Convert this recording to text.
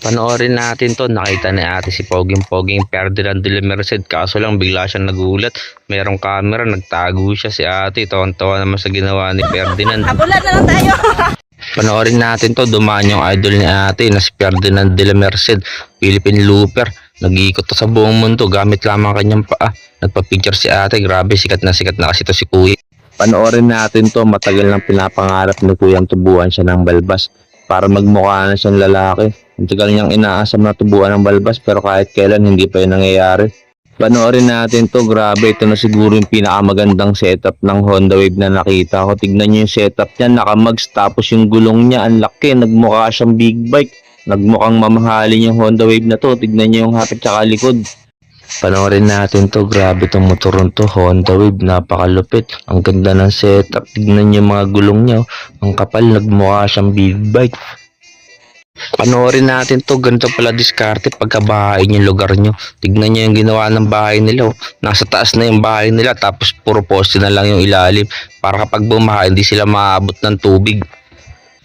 Panoorin natin to. Nakita ni ate si Poging Ferdinand de la Merced. Kaso lang bigla siyang nagulat. Merong camera, nagtago siya si ate. Tawan-tawa naman sa ginawa ni Ferdinand. Habulan na lang tayo. Panoorin natin to. Dumaan yung idol ni ate na si Ferdinand de la Merced. Philippine Looper. Nag-iikot to sa buong mundo gamit lamang kanyang paa. Nagpa-picture si ate. Grabe, sikat na kasi to si kuya. Panoorin natin to. Matagal nang pinapangarap ni kuyang tubuan siya ng balbas para magmukha na siyang lalaki. Ang tagal niyang inaasam na tubuan ng balbas pero kahit kailan hindi pa yun nangyayari. Panoorin natin to. Grabe, ito na siguro yung pinakamagandang setup ng Honda Wave na nakita ko. Tignan niyo yung setup niya, nakamags, tapos yung gulong niya ang laki, nagmukha siyang big bike. Nagmukhang mamahalin yung Honda Wave na to. Tignan niyo yung hapit tsaka likod. Panoorin natin to. Grabe tong motoron to, Honda Wave, napakalupit. Ang ganda ng setup. Tignan niyo yung mga gulong niya, ang kapal, nagmukha siyang big bike. Panoorin natin to. Ganito pala diskarte pagkabahain yung lugar nyo. Tignan nyo yung ginawa ng bahay nila. Nasa taas na yung bahay nila tapos puro poste na lang yung ilalim para kapag bumaha hindi sila maabot ng tubig.